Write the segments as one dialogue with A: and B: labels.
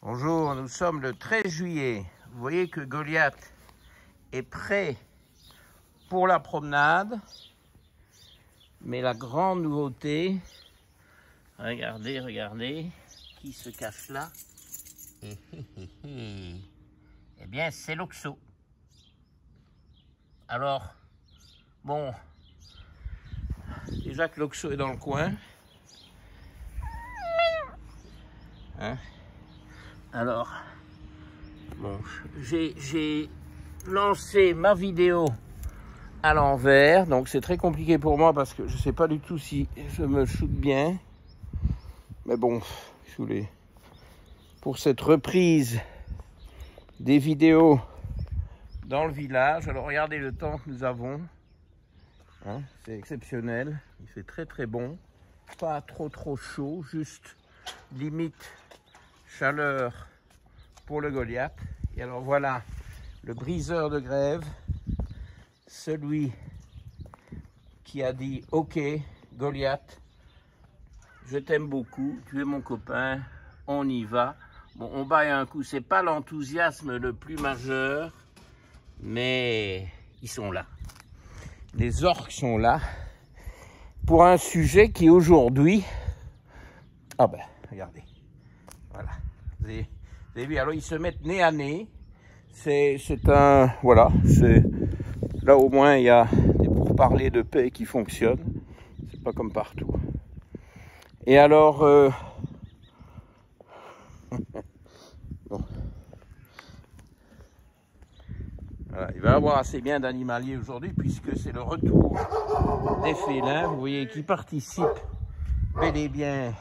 A: Bonjour, nous sommes le 13 juillet. Vous voyez que Goliath est prêt pour la promenade. Mais la grande nouveauté, regardez, qui se cache là? Eh bien, c'est l'Oxo. Alors, bon, déjà que l'Oxo est dans le coin. Hein? Alors, bon, j'ai lancé ma vidéo à l'envers, donc c'est très compliqué pour moi parce que je ne sais pas du tout si je me shoote bien. Mais bon, pour cette reprise des vidéos dans le village, alors regardez le temps que nous avons. Hein, c'est exceptionnel, il fait très très bon, pas trop chaud, juste limite chaleur pour le Goliath. Et alors voilà le briseur de grève, celui qui a dit ok Goliath, je t'aime beaucoup, tu es mon copain, on y va. Bon, on baille un coup, c'est pas l'enthousiasme le plus majeur, mais ils sont là. Les orques sont là pour un sujet qui aujourd'hui, ah ben regardez, voilà, vous avez vu, alors ils se mettent nez à nez, c'est un, voilà, c'est là au moins il y a des pourparlers de paix qui fonctionnent, c'est pas comme partout. Et alors, bon. Voilà, il va y avoir assez bien d'animaliers aujourd'hui puisque c'est le retour des félins, vous voyez, qui participent bel et bien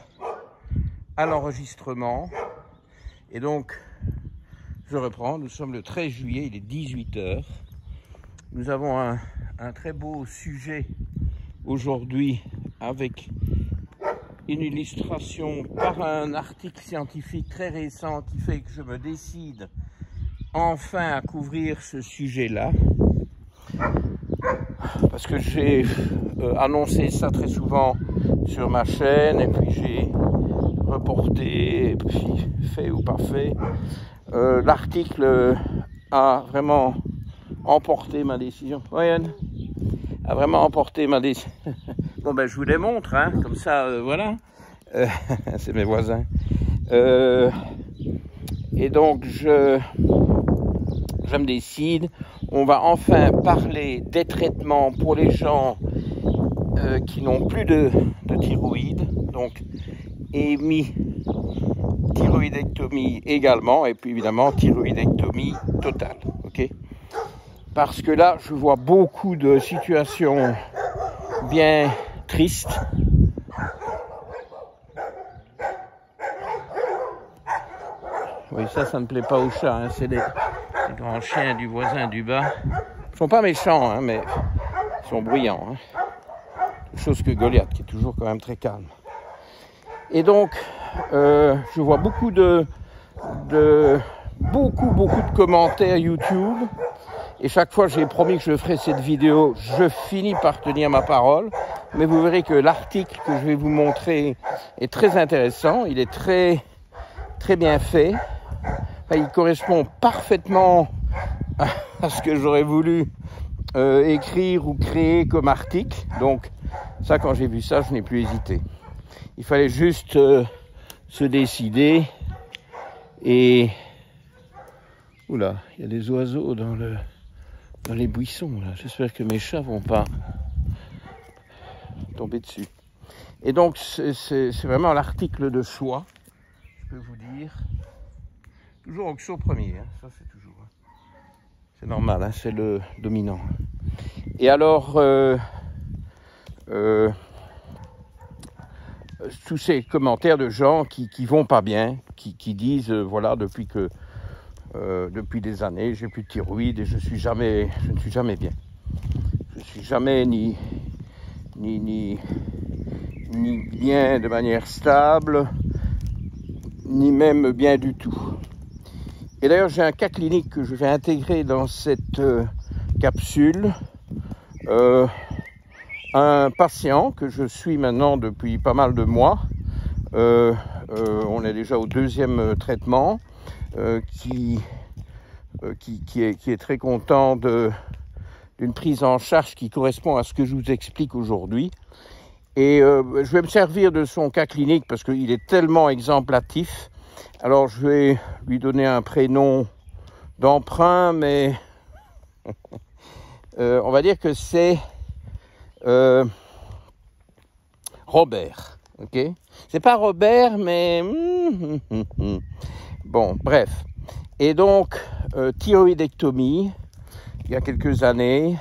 A: à l'enregistrement. Et donc, je reprends, nous sommes le 13 juillet, il est 18 h. Nous avons un très beau sujet aujourd'hui avec une illustration par un article scientifique très récent qui fait que je me décide enfin à couvrir ce sujet-là. Parce que j'ai annoncé ça très souvent sur ma chaîne et puis j'ai reporté, et puis fait ou pas fait. L'article a vraiment emporté ma décision. Ryan a vraiment emporté ma décision. Bon ben je vous les montre, hein, comme ça, voilà. C'est mes voisins. Et donc je me décide. On va enfin parler des traitements pour les gens qui n'ont plus de thyroïde, donc thyroïdectomie également, et puis évidemment thyroïdectomie totale, ok? Parce que là, je vois beaucoup de situations bien tristes. Oui, ça ne plaît pas aux chats, hein, c'est les grands chiens du voisin du bas. Ils sont pas méchants, hein, mais ils sont bruyants. Hein. Chose que Goliath, qui est toujours quand même très calme. Et donc, je vois beaucoup de commentaires YouTube. Et chaque fois, j'ai promis que je ferai cette vidéo, je finis par tenir ma parole. Mais vous verrez que l'article que je vais vous montrer est très intéressant. Il est très bien fait. Enfin, il correspond parfaitement à ce que j'aurais voulu écrire ou créer comme article. Donc, ça, quand j'ai vu ça, je n'ai plus hésité. Il fallait juste se décider. Et oula, il y a des oiseaux dans les buissons là. J'espère que mes chats vont pas tomber dessus. Et donc c'est vraiment l'article de choix, je peux vous dire. Toujours Oxo premier, hein. Ça c'est toujours. C'est normal, hein, c'est le dominant. Et alors tous ces commentaires de gens qui vont pas bien, qui disent voilà, depuis des années j'ai plus de thyroïde et je ne suis jamais bien. Je suis jamais ni bien de manière stable, ni même bien du tout. Et d'ailleurs j'ai un cas clinique que je vais intégrer dans cette capsule. Un patient que je suis maintenant depuis pas mal de mois. On est déjà au 2e traitement. qui est très content d'une prise en charge qui correspond à ce que je vous explique aujourd'hui. Et je vais me servir de son cas clinique parce qu'il est tellement exemplatif. Alors je vais lui donner un prénom d'emprunt, mais on va dire que c'est Robert. Ok, c'est pas Robert, mais bon, bref. Et donc, thyroïdectomie, il y a quelques années,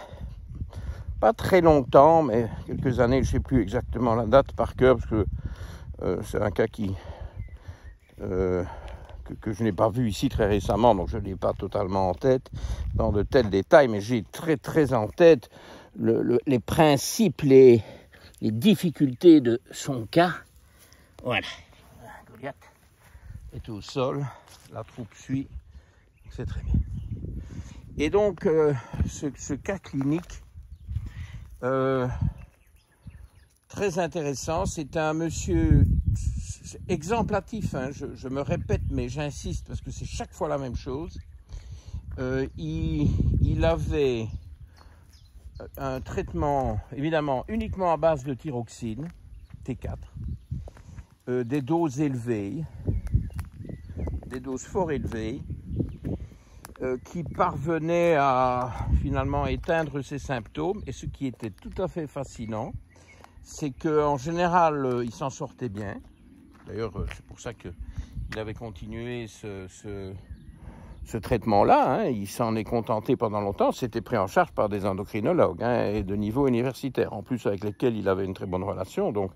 A: pas très longtemps, mais quelques années, je ne sais plus exactement la date par cœur, parce que c'est un cas que je n'ai pas vu ici très récemment, donc je ne l'ai pas totalement en tête dans de tels détails, mais j'ai très en tête les principes, les difficultés de son cas. Voilà. Goliath est au sol, la troupe suit, c'est très bien. Et donc, ce cas clinique, très intéressant, c'est un monsieur exemplatif, hein, je me répète, mais j'insiste parce que c'est chaque fois la même chose. Il avait un traitement, évidemment, uniquement à base de thyroxine, T4, des doses élevées, des doses fort élevées, qui parvenaient à finalement éteindre ses symptômes. Et ce qui était tout à fait fascinant, c'est qu'en général, il s'en sortait bien. D'ailleurs, c'est pour ça qu'il avait continué ce traitement-là, hein. Il s'en est contenté pendant longtemps. C'était pris en charge par des endocrinologues, hein, et de niveau universitaire, en plus avec lesquels il avait une très bonne relation. Donc,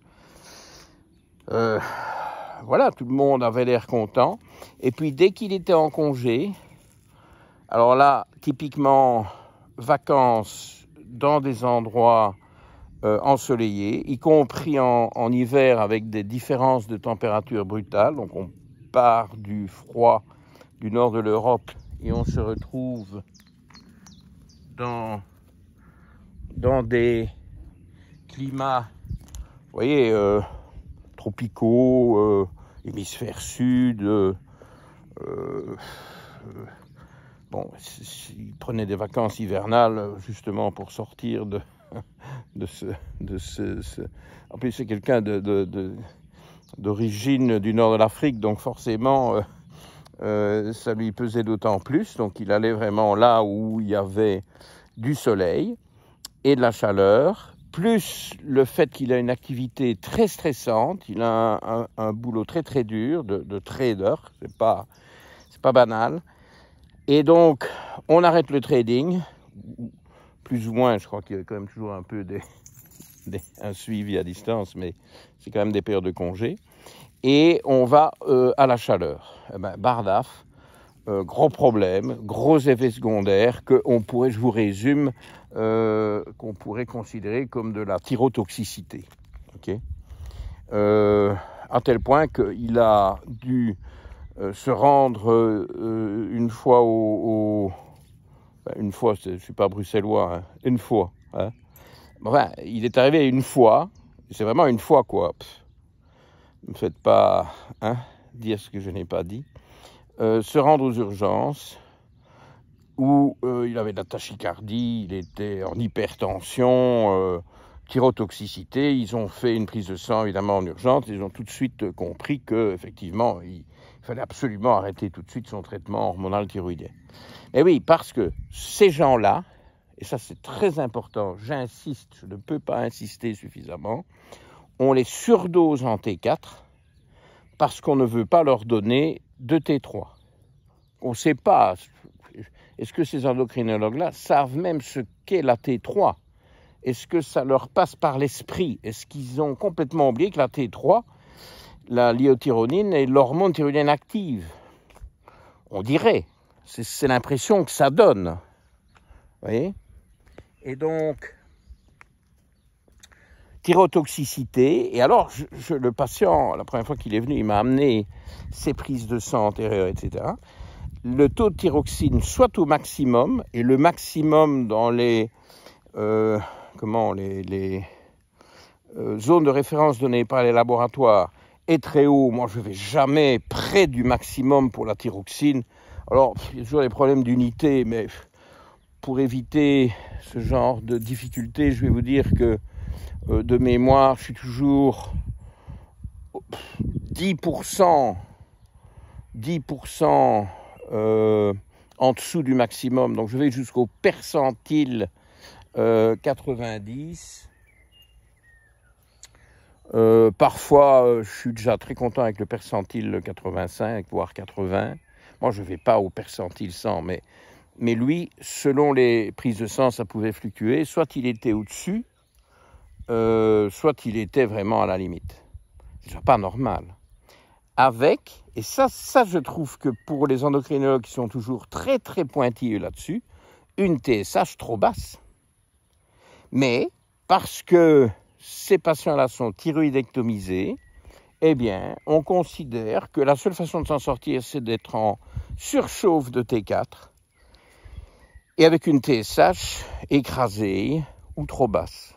A: voilà, tout le monde avait l'air content. Et puis, dès qu'il était en congé, alors là, typiquement, vacances dans des endroits ensoleillés, y compris en hiver avec des différences de température brutales. Donc, on part du froid du nord de l'Europe et on se retrouve dans des climats, vous voyez, tropicaux, hémisphère sud. Bon, il prenait des vacances hivernales justement pour sortir de ce... En plus, c'est quelqu'un d'origine du nord de l'Afrique, donc forcément, ça lui pesait d'autant plus. Donc, il allait vraiment là où il y avait du soleil et de la chaleur, plus le fait qu'il a une activité très stressante. Il a un boulot très dur de trader, c'est pas banal. Et donc, on arrête le trading, plus ou moins, je crois qu'il y a quand même toujours un peu un suivi à distance, mais c'est quand même des périodes de congé. Et on va à la chaleur. Eh ben, bardaf, gros problème, gros effets secondaires qu'on pourrait, je vous résume, qu'on pourrait considérer comme de la thyrotoxicité. Okay, à tel point qu'il a dû se rendre une fois une fois, je ne suis pas bruxellois, hein, une fois. Hein. Enfin, il est arrivé une fois, c'est vraiment une fois, quoi. Ne me faites pas dire ce que je n'ai pas dit. Se rendre aux urgences, où il avait de la tachycardie, il était en hypertension, thyrotoxicité. Ils ont fait une prise de sang, évidemment, en urgence. Ils ont tout de suite compris qu'effectivement, il fallait absolument arrêter tout de suite son traitement hormonal thyroïdien. Et oui, parce que ces gens-là, et ça c'est très important, j'insiste, je ne peux pas insister suffisamment, on les surdose en T4 parce qu'on ne veut pas leur donner de T3. On ne sait pas, est-ce que ces endocrinologues-là savent même ce qu'est la T3? Est-ce que ça leur passe par l'esprit? Est-ce qu'ils ont complètement oublié que la T3, la liothyronine, est l'hormone thyroïdienne active? On dirait, c'est l'impression que ça donne. Vous voyez? Et donc, thyrotoxicité. Et alors, le patient, la première fois qu'il est venu, il m'a amené ses prises de sang antérieures, etc. Le taux de thyroxine soit au maximum, et le maximum dans les zones de référence données par les laboratoires est très haut. Moi, je ne vais jamais près du maximum pour la thyroxine. Alors, il y a toujours des problèmes d'unité, mais pour éviter ce genre de difficultés, je vais vous dire que de mémoire, je suis toujours 10% en dessous du maximum. Donc, je vais jusqu'au percentile 90. Parfois, je suis déjà très content avec le percentile 85, voire 80. Moi, je ne vais pas au percentile 100, mais lui, selon les prises de sang, ça pouvait fluctuer. Soit il était au-dessus, soit il était vraiment à la limite. C'est pas normal. Avec, et ça, je trouve que pour les endocrinologues qui sont toujours très, très pointilleux là-dessus, une TSH trop basse. Mais, parce que ces patients-là sont thyroïdectomisés, eh bien, on considère que la seule façon de s'en sortir, c'est d'être en surchauffe de T4 et avec une TSH écrasée ou trop basse.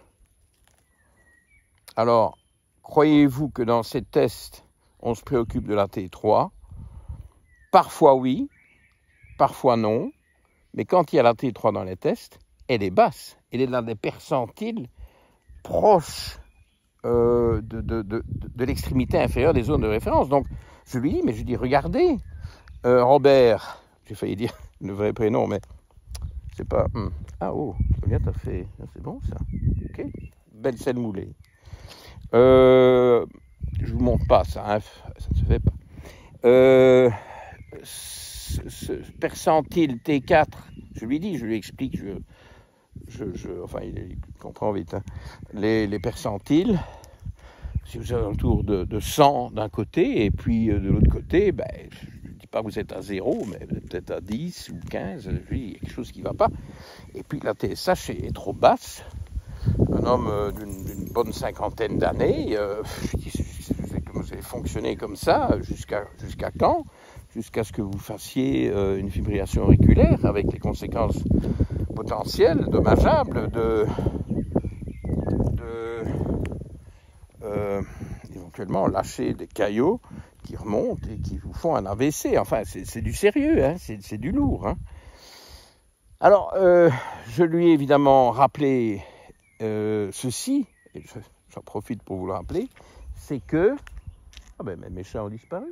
A: Alors, croyez-vous que dans ces tests, on se préoccupe de la T3? Parfois oui, parfois non, mais quand il y a la T3 dans les tests, elle est basse, elle est dans des percentiles proches de l'extrémité inférieure des zones de référence. Donc, je lui dis, mais je dis, regardez, Robert, j'ai failli dire le vrai prénom, mais c'est pas... Ah oh, regarde, t'as fait... C'est bon ça. Ok, belle selle moulée. Je vous montre pas ça, hein, ça ne se fait pas. Ce percentile T4, je lui dis, je lui explique, enfin il comprend vite, hein. Les percentiles, si vous êtes autour de 100 d'un côté, et puis de l'autre côté, ben, je ne dis pas que vous êtes à 0, mais vous êtes peut-être à 10 ou 15, il y a quelque chose qui ne va pas. Et puis la TSH est trop basse. Un homme d'une bonne cinquantaine d'années, vous avez fonctionné comme ça, jusqu'à quand? Jusqu'à ce que vous fassiez une fibrillation auriculaire avec les conséquences potentielles, dommageables éventuellement lâcher des caillots qui remontent et qui vous font un AVC. Enfin, c'est du sérieux, hein, c'est du lourd. Hein. Alors, je lui ai évidemment rappelé ceci, et j'en profite pour vous le rappeler, c'est que... Ah ben, mes chats ont disparu.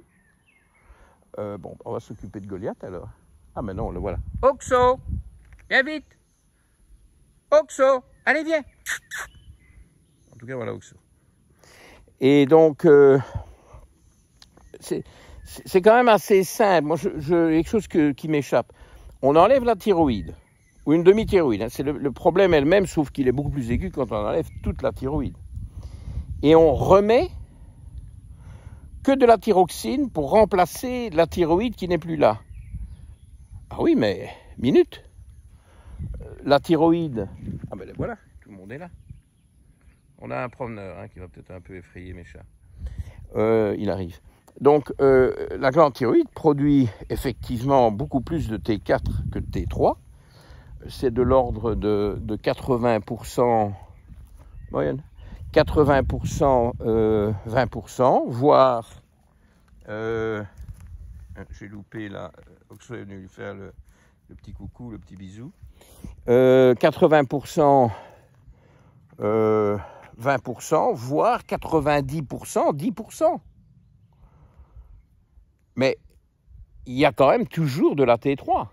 A: Bon, on va s'occuper de Goliath alors. Ah mais non, le voilà. Oxo, viens vite. Oxo, allez viens. En tout cas, voilà Oxo. Et donc, c'est quand même assez simple. Moi, quelque chose qui m'échappe. On enlève la thyroïde, ou une demi-thyroïde. Hein. C'est le problème elle-même, sauf qu'il est beaucoup plus aigu quand on enlève toute la thyroïde. Et on remet que de la thyroxine pour remplacer la thyroïde qui n'est plus là. Ah oui, mais minute. La thyroïde. Ah ben voilà, tout le monde est là. On a un promeneur hein, qui va peut-être un peu effrayer mes chats. Il arrive. Donc, la glande thyroïde produit effectivement beaucoup plus de T4 que de T3. C'est de l'ordre de 80%, moyenne, 80%, 20%, voire, j'ai loupé là, Oxo est venu lui faire le petit coucou, le petit bisou, 80%, 20%, voire 90%, 10%. Mais il y a quand même toujours de la T3.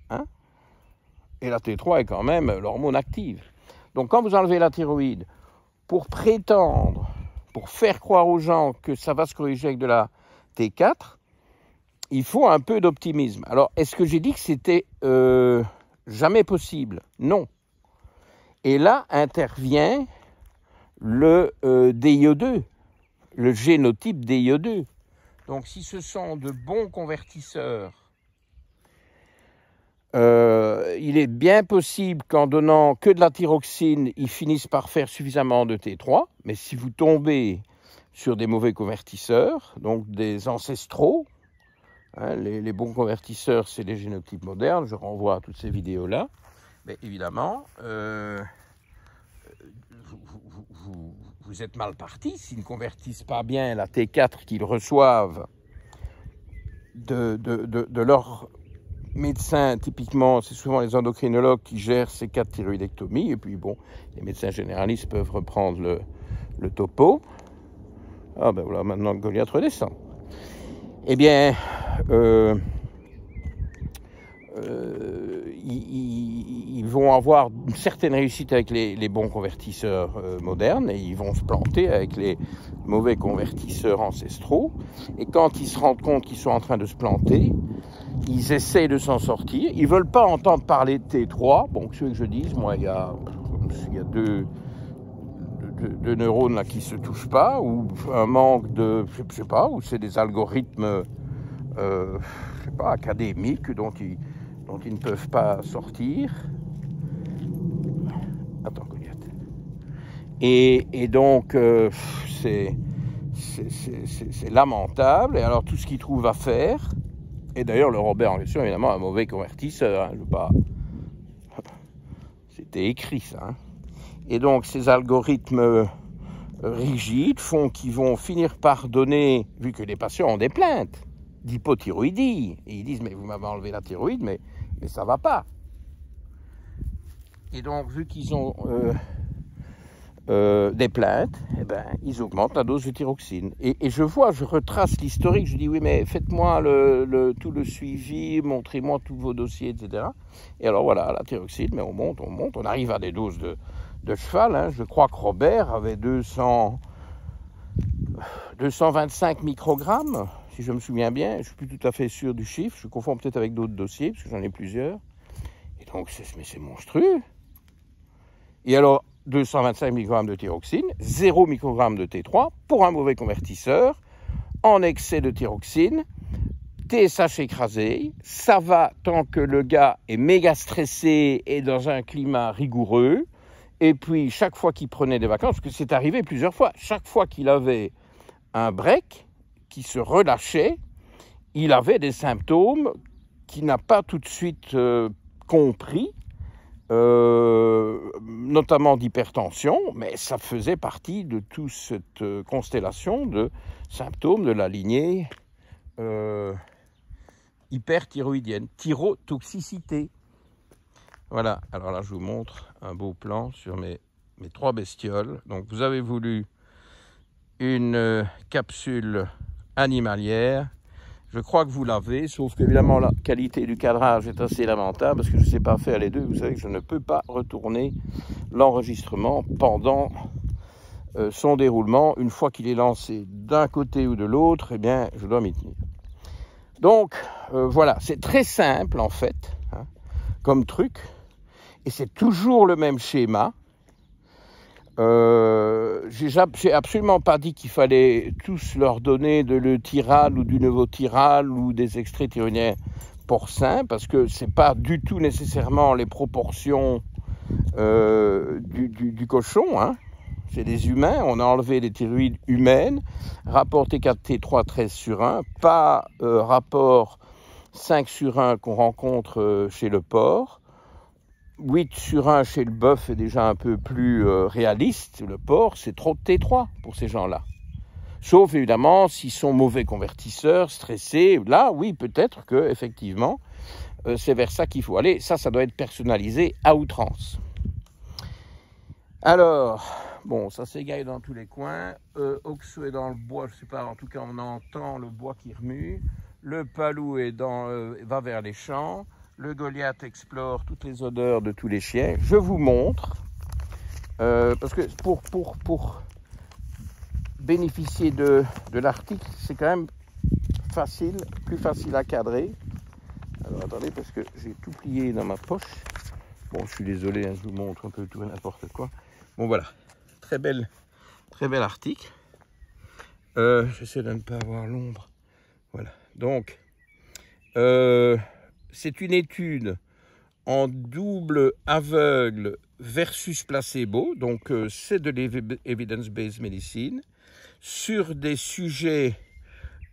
A: Hein? Et la T3 est quand même l'hormone active. Donc quand vous enlevez la thyroïde, pour prétendre, pour faire croire aux gens que ça va se corriger avec de la T4, il faut un peu d'optimisme. Alors, est-ce que j'ai dit que c'était jamais possible? Non. Et là intervient le DIE2, le génotype DIE2. Donc, si ce sont de bons convertisseurs, il est bien possible qu'en donnant que de la thyroxine, ils finissent par faire suffisamment de T3. Mais si vous tombez sur des mauvais convertisseurs, donc des ancestraux, hein, les bons convertisseurs, c'est les génotypes modernes, je renvoie à toutes ces vidéos-là, mais évidemment, vous vous êtes mal parti s'ils ne convertissent pas bien la T4 qu'ils reçoivent de leur médecin. Typiquement, c'est souvent les endocrinologues qui gèrent ces cas de thyroïdectomie. Et puis bon, les médecins généralistes peuvent reprendre le topo. Ah ben voilà, maintenant que Goliath redescend. Eh bien, ils vont avoir une certaine réussite avec les bons convertisseurs modernes et ils vont se planter avec les mauvais convertisseurs ancestraux. Et quand ils se rendent compte qu'ils sont en train de se planter, ils essayent de s'en sortir. Ils ne veulent pas entendre parler de T3. Bon, ce que je dis, moi, il y a deux neurones là qui ne se touchent pas, ou un manque de, je ne sais pas, ou c'est des algorithmes je sais pas, académiques dont ils ne peuvent pas sortir. Attends, Goliath. Et donc, c'est lamentable. Et alors, tout ce qu'ils trouvent à faire, et d'ailleurs, le Robert en question, évidemment, un mauvais convertisseur. Hein, je veux pas... C'était écrit, ça. Hein. Et donc, ces algorithmes rigides font qu'ils vont finir par donner, vu que les patients ont des plaintes d'hypothyroïdie, et ils disent, mais vous m'avez enlevé la thyroïde, mais ça ne va pas. Et donc, vu qu'ils ont des plaintes, eh ben, ils augmentent la dose de thyroxine. Et je retrace l'historique, je dis, oui, mais faites-moi tout le suivi, montrez-moi tous vos dossiers, etc. Et alors voilà, la thyroxine, mais on monte, on arrive à des doses de cheval. Hein. Je crois que Robert avait 225 microgrammes, si je me souviens bien. Je ne suis plus tout à fait sûr du chiffre, je confonds peut-être avec d'autres dossiers, parce que j'en ai plusieurs. Et donc, c'est monstrueux. Et alors, 225 mg de thyroxine, 0 microgramme de T3 pour un mauvais convertisseur, en excès de thyroxine, TSH écrasé, ça va tant que le gars est méga stressé et dans un climat rigoureux, et puis chaque fois qu'il prenait des vacances, parce que c'est arrivé plusieurs fois, chaque fois qu'il avait un break, qui se relâchait, il avait des symptômes qu'il n'a pas tout de suite compris, notamment d'hypertension, mais ça faisait partie de toute cette constellation de symptômes de la lignée hyperthyroïdienne, thyrotoxicité. Voilà, alors là je vous montre un beau plan sur mes 3 bestioles. Donc vous avez voulu une capsule animalière. Je crois que vous l'avez, sauf qu'évidemment la qualité du cadrage est assez lamentable parce que je ne sais pas faire les deux. Vous savez que je ne peux pas retourner l'enregistrement pendant son déroulement. Une fois qu'il est lancé d'un côté ou de l'autre, eh bien, je dois m'y tenir. Donc, voilà, c'est très simple en fait, hein, comme truc. Et c'est toujours le même schéma. J'ai absolument pas dit qu'il fallait tous leur donner de l'Euthyral ou du Novotyral ou des extraits thyroïdiens porcins, parce que c'est pas du tout nécessairement les proportions du cochon. Hein. C'est des humains, on a enlevé les thyroïdes humaines, rapport T4, T3, 13/1, pas rapport 5/1 qu'on rencontre chez le porc. 8/1 chez le bœuf est déjà un peu plus réaliste. Le porc, c'est trop de T3 pour ces gens-là. Sauf évidemment s'ils sont mauvais convertisseurs, stressés. Là, oui, peut-être que effectivement, c'est vers ça qu'il faut aller. Ça doit être personnalisé à outrance. Alors, bon, ça s'égaille dans tous les coins. Oxo est dans le bois, je ne sais pas, en tout cas, on entend le bois qui remue. Le palou va vers les champs. Le Goliath explore toutes les odeurs de tous les chiens. Je vous montre, parce que pour bénéficier de l'article, c'est quand même facile, plus facile à cadrer. Alors attendez, parce que j'ai tout plié dans ma poche. Bon, je suis désolé, hein, je vous montre un peu tout et n'importe quoi. Bon voilà, très bel article. J'essaie de ne pas avoir l'ombre. Voilà, donc... c'est une étude en double aveugle versus placebo, donc c'est de l'evidence-based medicine, sur des sujets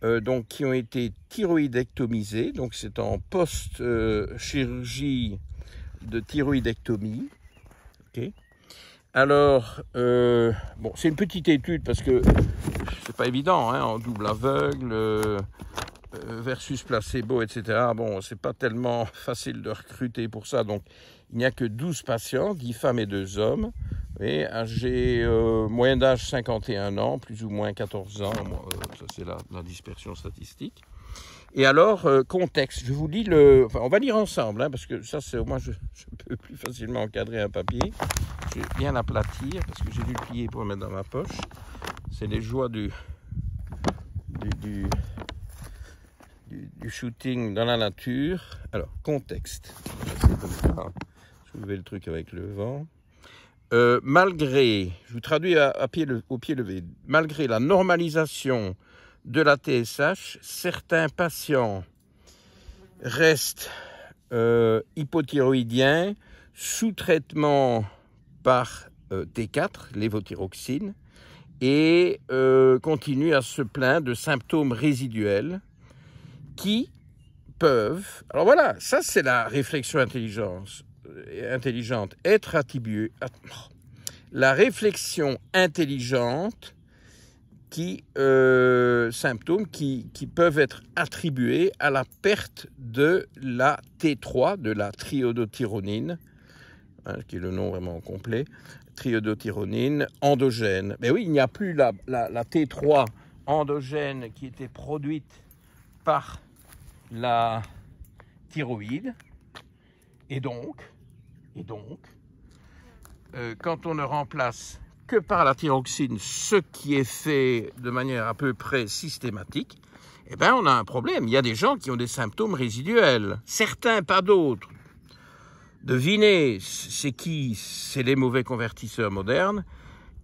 A: donc, qui ont été thyroïdectomisés, donc c'est en post-chirurgie de thyroïdectomie. Okay. Alors, bon, c'est une petite étude parce que c'est pas évident, hein, en double aveugle, versus placebo, etc. Bon, c'est pas tellement facile de recruter pour ça. Donc, il n'y a que 12 patients, 10 femmes et 2 hommes, et âgés, moyenne d'âge 51 ans, plus ou moins 14 ans. Ça, c'est la dispersion statistique. Et alors, contexte, je vous lis enfin, on va lire ensemble, hein, parce que ça, c'est au moins, je peux plus facilement encadrer un papier. Je vais bien l'aplatir, parce que j'ai dû le plier pour le mettre dans ma poche. C'est les joies du shooting dans la nature. Alors, contexte. C'est comme ça. Soulever le truc avec le vent. Malgré, je vous traduis au pied levé, malgré la normalisation de la TSH, certains patients restent hypothyroïdiens sous traitement par T4, lévothyroxine, et continuent à se plaindre de symptômes résiduels qui peuvent... Alors voilà, ça c'est la réflexion intelligente, être attribuée... La réflexion intelligente symptômes qui peuvent être attribués à la perte de la T3, de la triiodothyronine, hein, qui est le nom vraiment complet, triiodothyronine endogène. Mais oui, il n'y a plus la T3 endogène qui était produite par la thyroïde. Et donc, quand on ne remplace que par la thyroxine, ce qui est fait de manière à peu près systématique, eh bien, on a un problème. Il y a des gens qui ont des symptômes résiduels, certains pas d'autres. Devinez, c'est qui? C'est les mauvais convertisseurs modernes,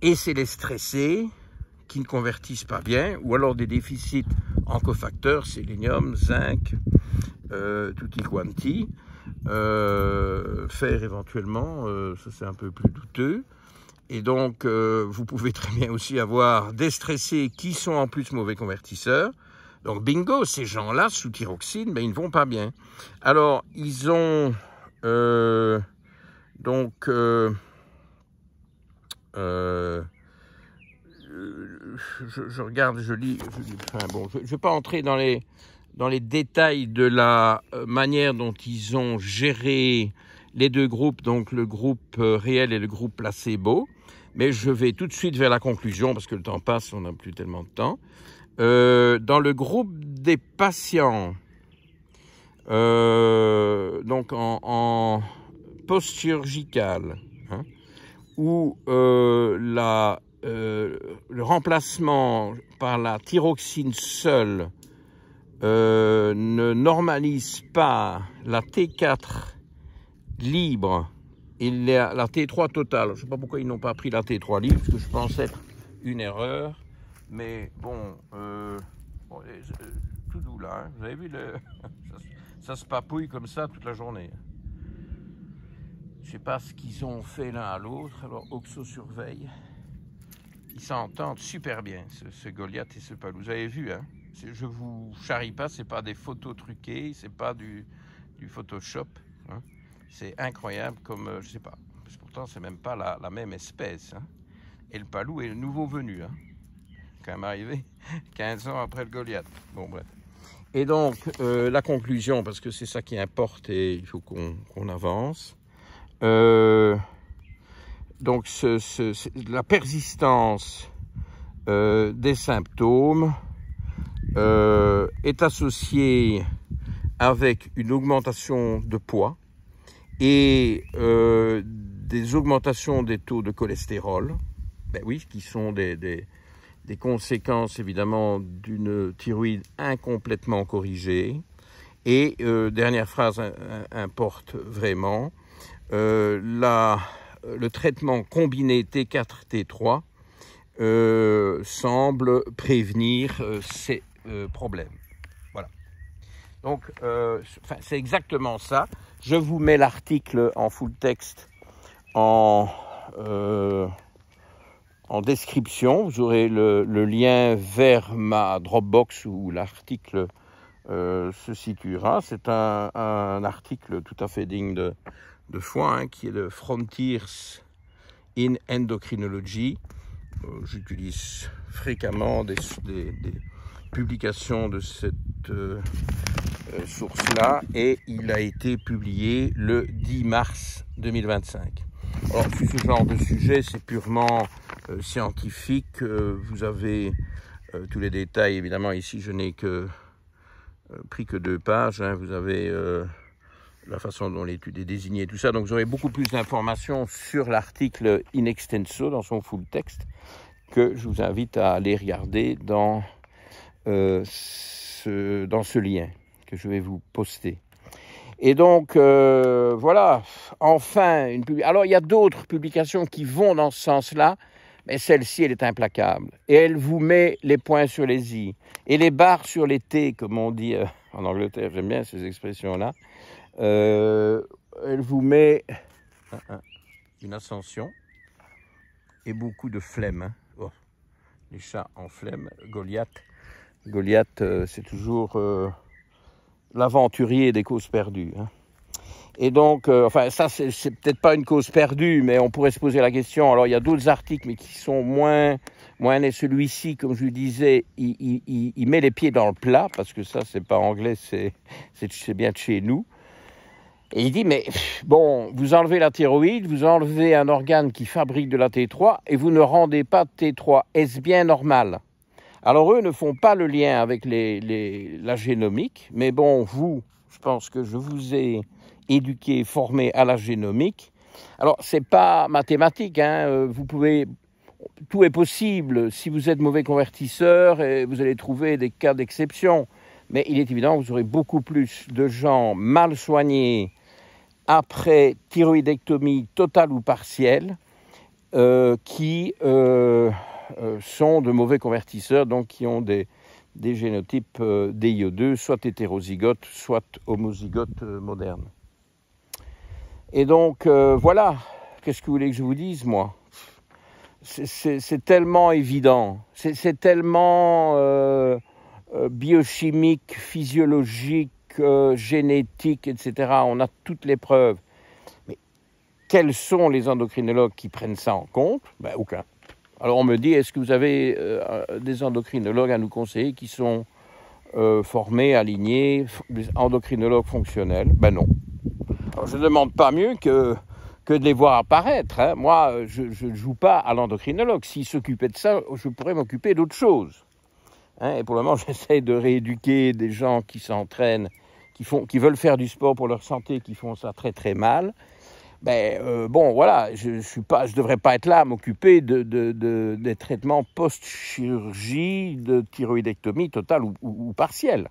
A: et c'est les stressés qui ne convertissent pas bien, ou alors des déficits en cofacteurs, sélénium, zinc, tutti quanti, fer éventuellement, ça c'est un peu plus douteux. Et donc, vous pouvez très bien aussi avoir des stressés qui sont en plus mauvais convertisseurs. Donc, bingo, ces gens-là, sous thyroxine, ben, ils ne vont pas bien. Alors, ils ont... je regarde, je lis... Enfin, bon, je ne vais pas entrer dans les détails de la manière dont ils ont géré les deux groupes, donc le groupe réel et le groupe placebo. Mais je vais tout de suite vers la conclusion, parce que le temps passe, on n'a plus tellement de temps. Dans le groupe des patients, donc en post-chirurgical, hein, où le remplacement par la thyroxine seule ne normalise pas la T4 libre et la T3 totale. Je ne sais pas pourquoi ils n'ont pas pris la T3 libre, parce que je pense être une erreur. Mais bon, tout doux là, hein. Vous avez vu, ça se papouille comme ça toute la journée. Je ne sais pas ce qu'ils ont fait l'un à l'autre. Alors, Oxo surveille. Ils s'entendent super bien, ce Goliath et ce Palou. Vous avez vu, hein? Je vous charrie pas, c'est pas des photos truquées, c'est pas du Photoshop, hein. C'est incroyable comme, je sais pas, pourtant c'est même pas la même espèce, hein. Et le Palou est le nouveau venu, hein, quand même arrivé 15 ans après le Goliath. Bon, bref. Et donc, la conclusion, parce que c'est ça qui importe et il faut qu'on avance. Donc, la persistance des symptômes est associée avec une augmentation de poids et des augmentations des taux de cholestérol, ben oui, qui sont des conséquences évidemment d'une thyroïde incomplètement corrigée. Et dernière phrase importe vraiment, le traitement combiné T4-T3 semble prévenir ces problèmes. Voilà. Donc, c'est exactement ça. Je vous mets l'article en full texte en description. Vous aurez le lien vers ma Dropbox où l'article se situera. C'est un article tout à fait digne de foi, hein, qui est de Frontiers in Endocrinology. J'utilise fréquemment des publications de cette source-là et il a été publié le 10 mars 2025. Alors, ce genre de sujet, c'est purement scientifique. Vous avez tous les détails, évidemment, ici, je n'ai pris que 2 pages. Hein. Vous avez la façon dont l'étude est désignée, tout ça. Donc, vous aurez beaucoup plus d'informations sur l'article in extenso, dans son full texte, que je vous invite à aller regarder dans ce lien que je vais vous poster. Et donc, voilà, enfin, alors il y a d'autres publications qui vont dans ce sens-là, mais celle-ci, elle est implacable. Et elle vous met les points sur les i, et les barres sur les t, comme on dit en Angleterre, j'aime bien ces expressions-là. Elle vous met une ascension et beaucoup de flemme. Hein. Oh, les chats en flemme, Goliath, c'est toujours l'aventurier des causes perdues. Hein. Et donc, enfin, ça, c'est peut-être pas une cause perdue, mais on pourrait se poser la question. Alors, il y a d'autres articles, mais qui sont moins nets. Celui-ci, comme je vous disais, il met les pieds dans le plat, parce que ça, c'est pas anglais, c'est bien de chez nous. Et il dit, mais bon, vous enlevez la thyroïde, vous enlevez un organe qui fabrique de la T3, et vous ne rendez pas de T3. Est-ce bien normal ? Alors, eux ne font pas le lien avec la génomique, mais bon, je pense que je vous ai éduqué, formé à la génomique. Alors, c'est pas mathématique, hein, tout est possible. Si vous êtes mauvais convertisseur, vous allez trouver des cas d'exception. Mais il est évident que vous aurez beaucoup plus de gens mal soignés après thyroïdectomie totale ou partielle qui sont de mauvais convertisseurs, donc qui ont des génotypes DIO2, soit hétérozygotes, soit homozygotes modernes. Et donc, voilà, qu'est-ce que vous voulez que je vous dise, moi ? C'est tellement évident, c'est tellement biochimique, physiologique, génétique, etc. On a toutes les preuves. Mais quels sont les endocrinologues qui prennent ça en compte ? Ben, aucun. Alors on me dit, est-ce que vous avez des endocrinologues à nous conseiller qui sont formés, alignés, des endocrinologues fonctionnels ? Ben non. Alors, je ne demande pas mieux que de les voir apparaître. Hein. Moi, je ne joue pas à l'endocrinologue. S'il s'occupait de ça, je pourrais m'occuper d'autre chose. Hein, et pour le moment, j'essaie de rééduquer des gens qui s'entraînent, qui veulent faire du sport pour leur santé, qui font ça très très mal. Bon, voilà, je devrais pas être là à m'occuper des traitements post-chirurgie de thyroïdectomie totale ou partielle.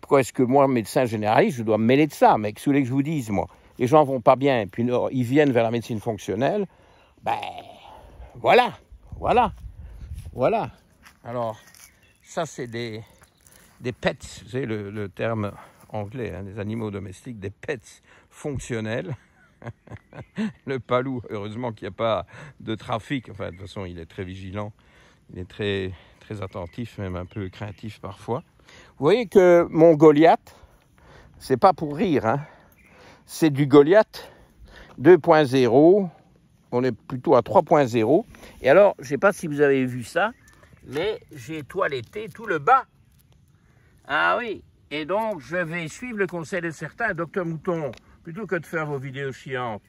A: Pourquoi est-ce que moi, médecin généraliste, je dois me mêler de ça? Mais qu'est-ce que vous voulez que je vous dise, moi? Les gens vont pas bien, et puis ils viennent vers la médecine fonctionnelle. Voilà. Alors, ça, c'est des pets, vous savez le terme anglais, hein, des animaux domestiques, des pets fonctionnels. Le palou, heureusement qu'il n'y a pas de trafic. Enfin, de toute façon, il est très vigilant. Il est très, très attentif, même un peu craintif parfois. Vous voyez que mon Goliath, c'est pas pour rire, hein. C'est du Goliath 2.0. On est plutôt à 3.0. Et alors, je ne sais pas si vous avez vu ça, mais j'ai toiletté tout le bas. Ah oui. Et donc, je vais suivre le conseil de certains. Docteur Mouton, plutôt que de faire vos vidéos chiantes,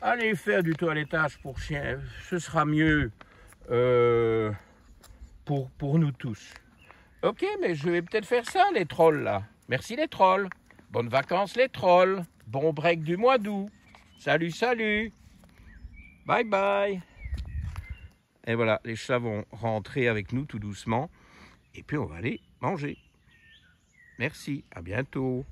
A: allez faire du toilettage pour chiens. Ce sera mieux pour nous tous. Ok, mais je vais peut-être faire ça, les trolls, là. Merci, les trolls. Bonnes vacances, les trolls. Bon break du mois d'août. Salut, salut. Bye, bye. Et voilà, les chats vont rentrer avec nous tout doucement. Et puis, on va aller manger. Merci, à bientôt.